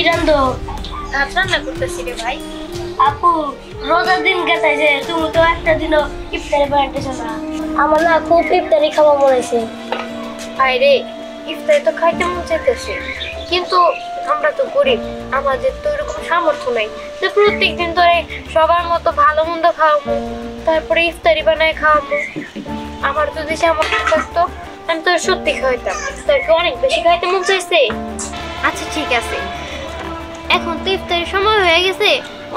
রান্ধো? ভাত রান্না করতেছি রে ভাই। আপু রোজার দিন গেছে, তুমি তো একটা দিনও ইফতারি বানাইতেছ না। আমার না খুব ইফতারি খাওয়া মনে হয়েছে। আরে ইফতারি তো খাইতে মন চাইতেছে, কিন্তু আমরা তো গরিব, আমাদের তো এরকম সামর্থ্য নাই যে প্রত্যেকদিন ধরে সবার মতো ভালো মন্দ খাওয়াবো, তারপরে ইফতারি বানায় খাওয়াবো। আমার যদি সামর্থ্য থাকতো আমি তো সত্যি খাইতাম। ইফতারকে অনেক বেশি খাইতে মন চাইছে। আচ্ছা ঠিক আছে, এখন তো ইফতারের সময় হয়ে গেছে,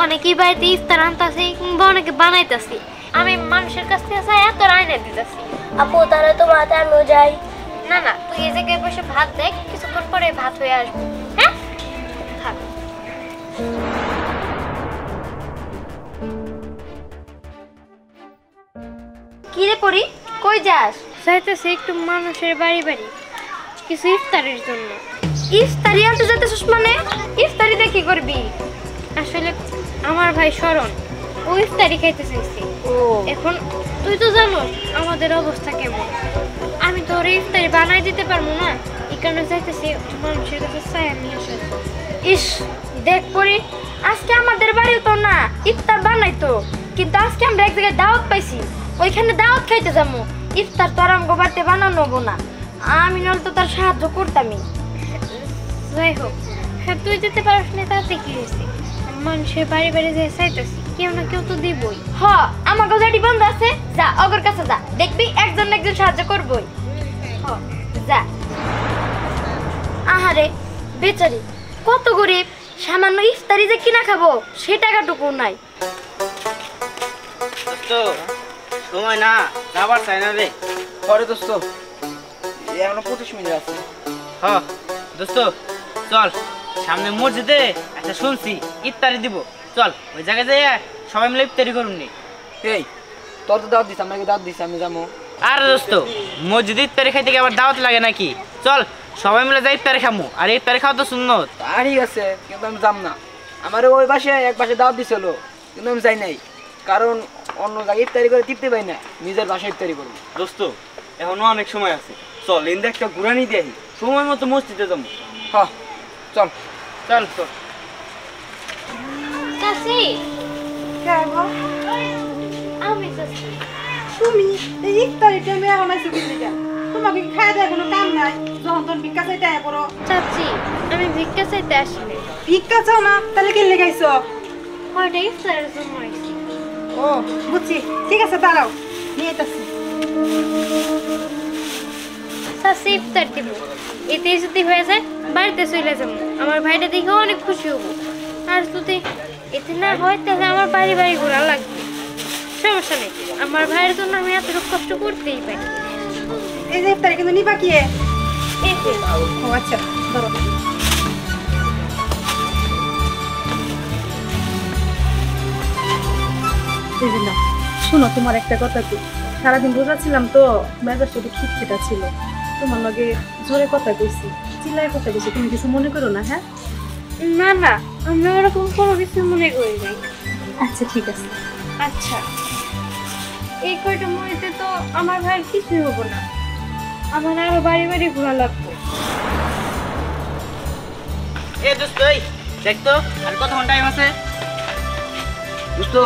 অনেকেই বাড়িতে ইফতার আনতেছে কিংবা অনেকে বানাইতেছে। আমি মানুষের কাছ থেকে এত রান্না দিতেছি। আপু তাহলে তো মাতে আমিও যাই। না না, তুই এই জায়গায় বসে ভাত দেখ, কিছুক্ষণ পরে ভাত হয়ে আসবে। হ্যাঁ থাক। কি রে পরি, কই যাস? যাইতেছে একটু মানুষের বাড়ি বাড়ি কিছু ইফতারের জন্য। ইফতারি আনতে যাইতেছিস মানে? ইফতারিতে কি করবি? আসলে আমার ভাই শরণ ও ইফতারি খাইতে চাইছে। এখন তুই তো জানোস আমাদের অবস্থা কেমন, আমি তো ওর ইফতারি বানাই দিতে পারবো না, এই কারণে যাইতেছি মানুষের কাছে চাই আমি আসলে। ইস দেখ পরি, আজকে আমাদের বাড়িও তো না ইফতার বানাইতো, কিন্তু আজকে আমরা এক জায়গায় দাওয়াত পাইছি, ওইখানে দাওয়াত খাইতে যাবো। ইফতার তো আর আমগো বাড়িতে বানানো হবো না, আমি নল তো তার সাহায্য করতামই। যাই হোক, হ্যাঁ তুই যেতে পারিস না তাতে কি হয়েছে, মানুষের বাড়ি বাড়ি যে চাইতেছি কেউ না কেউ তো দিবই। হ আমার গাড়ি বন্ধ আছে, যা অগর কাছে যা, দেখবি একজন একজন সাহায্য করবই। যা। আহারে বেচারি কত গরিব, সামান্য ইফতারি যে কিনা খাবো সে টাকাটুকু নাই। সময় না যাবার চাই না রে। পরে দোস্ত এখনো 25 মিনিট আছে। হ্যাঁ দোস্ত চল, সামনে মসজিদে একটা শুনছি ইফতারি দিব, চল ওই জায়গায় যাই সবাই মিলে ইফতারি করুন নি। এই তোর তো দাওয়াত দিস, আমাকে দাওয়াত দিস, আমি যাবো। আর দোস্ত মসজিদে ইফতারি খাইতে কি আবার দাওয়াত লাগে নাকি? চল সবাই মিলে যাই ইফতারি খামু, আর ইফতারি খাওয়া তো সুন্নত। ঠিক আছে, কিন্তু আমি যাব না। আমার ওই পাশে এক পাশে দাওয়াত দিছিল, কিন্তু আমি যাই নাই, কারণ অন্য জায়গায় ইফতারি করে তৃপ্তি পাই না, নিজের বাসায় ইফতারি করবো। দোস্ত এখনো অনেক সময় আছে, চল এনদে একটা ঘুরানি দিয়ে সময় মতো মসজিদে যাবো। হ্যাঁ চল চল চল। চাচি আমি চাচি, তুমি এই ইফতারি টাইমে এখন আইছো কি লিগা? তোমাকে কি খাওয়া দাওয়া কোনো কাম নাই? যখন তখন ভিক্ষা চাইতে আয়া পড়ো। চাচি আমি ভিক্ষা চাইতে আসিনি। ভিক্ষা চাও না তাহলে কি লেগে আইছো? হয়তো ইফতারের জন্য আইছি। ও বুঝছি, ঠিক আছে দাঁড়াও, নিয়ে আইতাছি। চাচি ইফতার দিব, এতে যদি হয়ে যায় বাড়িতে চলে যাবো, আমার ভাইটা দেখে অনেক খুশি হবো। আর যদি এতে না হয় তাহলে আমার বাড়ি বাড়ি ঘোরা লাগবে, সমস্যা নেই, আমার ভাইয়ের জন্য আমি এতটুকু কষ্ট করতেই পারি। এই যে ইফতারি কিন্তু নিবা কি? এই যে। ও আচ্ছা ধরো। না শোনো, তোমার একটা কথা কি, সারাদিন রোজা ছিলাম তো মেজাজটা একটু খিটখিটা ছিল, তোমার লগে জোরে কথা কইছি, চিল্লায় কথা কইছি, তুমি কিছু মনে করো না? হ্যাঁ না না, আমি ওরকম কোনো কিছু মনে করি নাই। আচ্ছা ঠিক আছে। আচ্ছা এই কয়টা মনেতে তো আমার ভাইয়ের কিছুই হবো না, আমার আরো বাড়ি বাড়ি ঘোরা লাগবে। এ দোস্ত এই দেখ তো আর কতক্ষণ টাইম আছে? দোস্ত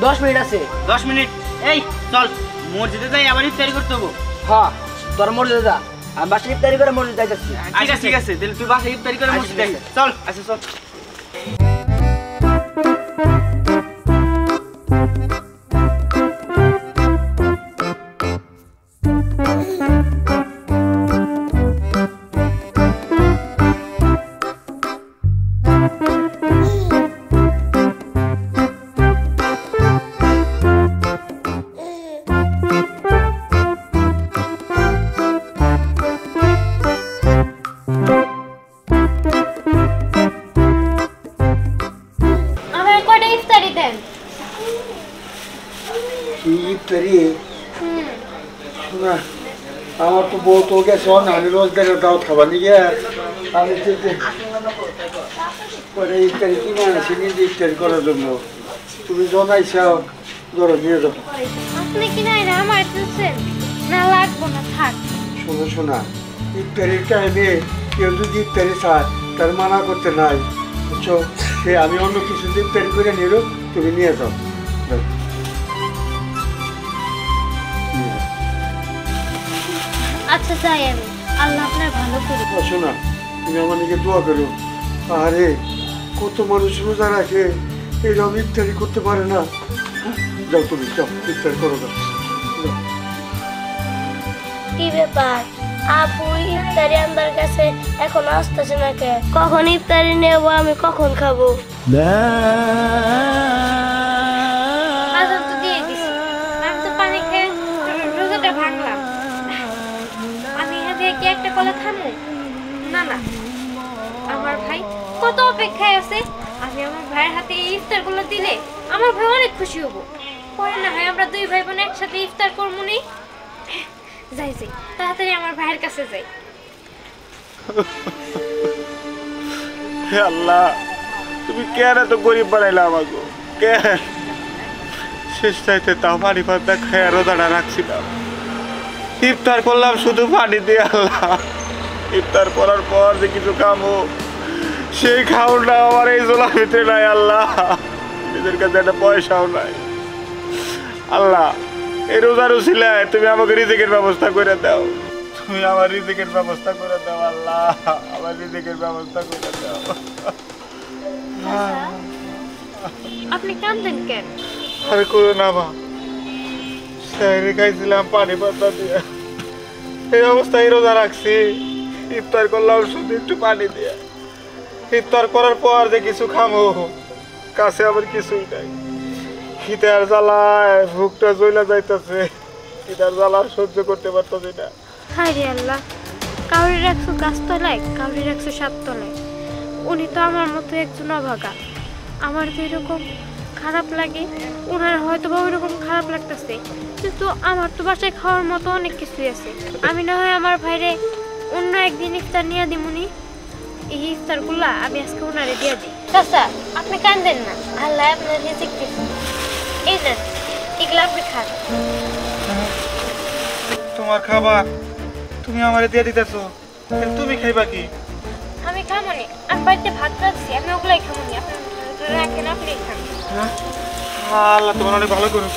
10 মিনিট আছে। 10 মিনিট? এই চল মসজিদে যাই, আবার ইফতারি করতে হবো। হ্যাঁ তোর মসজিদে যা, আমি বাসায় ইফতারি করে মসজিদে যাইতাছি। ঠিক আছে তাহলে তুই বাসায় ইফতারি করে মসজিদে যা। চল। আচ্ছা চল। আমার তো বউ তো গেছে, আমি রোজগারের দাওয়াত খাবার নিয়ে আমি পরে ইফতারি কিনে আনছি নিজে ইফতারি করার জন্য। তুমি জনাইছাও, ধরো নিয়ে যাবো। আপনি কি নাই না আমার না লাগবো না, থাক। শোনো শোনা, ইফতারির টাইমে কেউ যদি ইফতারি চায় তার মানা করতে নাই, বুঝছো? আমি অন্য কিছু ইফতারি করে নিল, তুমি নিয়ে যাও। যাও। নিয়ে যাও। আচ্ছা যাই আমি, আল্লাহ আপনার ভালো করে। শোনা, তুমি আমার দিকে দোয়া করো। আরে কত মানুষ রোজা রাখে, এরকম ইফতারি করতে পারে না। যাও তুমি, যাও ইফতারি করো না। যাও। কি ব্যাপার, আপু ইফতারি আন্দার কাছে এখন আসতেছে না কে? কখন ইফতারি নেবো, আমি কখন খাবো? আজান তো দিয়ে দিছি, আমি তো পানি খেয়ে রোজাটা ভাঙলাম। আমি এখান থেকে কি একটা কলা খাবো? না না, আমার ভাই কত অপেক্ষায় আছে। আমি আমার ভাইয়ের হাতে এই ইফতারগুলো দিলে আমার ভাই অনেক খুশি হব। পরে না হয় আমরা দুই ভাই বোন একসাথে ইফতার করবো নি। যাই যাই, তাড়াতাড়ি আমার ভাইয়ের কাছে যাই। হে আল্লাহ, তুমি কেন এত গরিব বানাইলা আমাকে? কেন শেষ চাইতে তাও পানি ভাত খায় রোজাটা রাখছিলাম। ইফতার করলাম শুধু পানি দিয়ে। আল্লাহ, ইফতার করার পর যে কিছু খাবো, সেই খাওয়াটা আমার এই জোলার ভিতরে নাই। আল্লাহ, নিজের কাছে একটা পয়সাও নাই। আল্লাহ, এই রোজার উসিলায় তুমি আমাকে রিজিকের ব্যবস্থা করে দাও। তুমি আমার রিজিকের ব্যবস্থা করে দাও। আল্লাহ, আমার রিজিকের ব্যবস্থা করে দাও। আপনি কাঁদলেন কেন? আরে করো না মা, সাইরে খাইছিলাম পানি পাতা দিয়ে, এই অবস্থায় রোজা রাখছি। ইফতার করলাম শুধু একটু পানি দিয়ে। ইফতার করার পর যে কিছু খামো, কাছে আবার কিছুই নাই। খিদার জ্বালায় ভুকটা জ্বলা যাইতেছে। খিদার জ্বালা সহ্য করতে পারতেছি না। হায় রে আল্লাহ, কাউরি রাখছো গাছতলায়, কাউরি রাখছো সাততলায়। উনি তো আমার মতো একজন অভাগা। আমার তো এরকম খারাপ লাগে, ওনার হয়তো বা ওইরকম খারাপ লাগতেছে, কিন্তু আমার তো বাসায় খাওয়ার মতো অনেক কিছুই আছে। আমি না হয় আমার ভাইরে অন্য একদিন ইফতার নিয়ে দিমুনি। এই ইফতারগুলা আমি আজকে ওনারে দিয়ে দিই। চাচা, আপনি কাঁদেন না, আল্লাহ আপনার রিজিক দিবেন। এই নেন, এগুলো আপনি খান। তোমার খাবার তুমি আমারে দিয়ে দিতেছো, তুমি খাইবা কি? আমি খামনি, আমি বাড়িতে ভাত রাখছি, আমি ওগুলাই খামনি। আপনি রাখেন, আপনি খান। আল্লাহ তোমার অনেক ভালো করুক।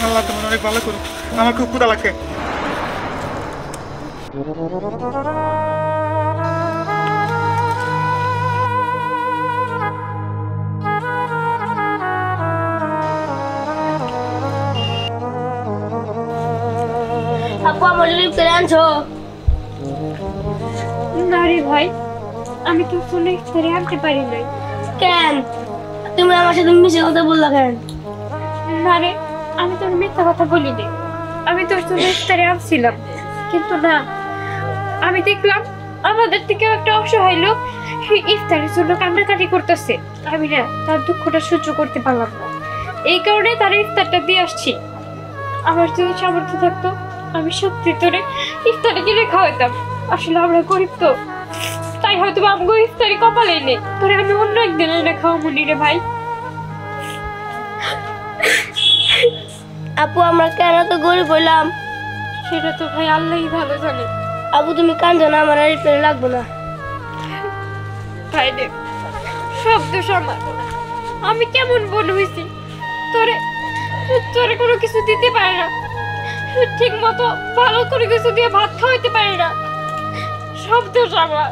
আল্লাহ তোমার অনেক ভালো করুক। আমার খুব ক্ষুধা লাগছে। আপু আমার জন্য ইফতারি আনছো? না রে ভাই, আমি তো ফোনে ইফতারি আনতে পারি নাই। কেন তুমি আমার সাথে মিশে কথা বললা কেন? না রে, আমি তোর মিথ্যা কথা বলি নি। আমি তোর জন্য ইফতারি আনছিলাম, কিন্তু না, আমি দেখলাম আমাদের থেকে একটা অসহায় লোক ইফতারের জন্য কান্নাকাটি করতেছে। আমি না তার দুঃখটা সহ্য করতে পারলাম না, এই কারণে তার ইফতারটা দিয়ে আসছি। আমার যদি সামর্থ্য থাকতো, আমি সত্যি তোরে ইফতারি কিনে খাওয়াতাম। আসলে আমরা গরিব তো, তাই হয়তো আমগো ইফতারি কপালেই নেই। তোরে আমি অন্য একদিন এনে খাওয়াবো নি রে ভাই। আপু আমরা কেন তো গরিব হইলাম? সেটা তো ভাই আল্লাহই ভালো জানে। আপু তুমি কান্দো না, আমার আর ইফতারি লাগবো না। ভাই দেখ, সব দোষ আমার। আমি কেমন বোন হয়েছি, তোরে তোরে কোনো কিছু দিতে পারে না, ঠিক মতো ভালো করে কিছু দিয়ে ভাত খাওয়াইতে পারে না। সব দোষ আমার।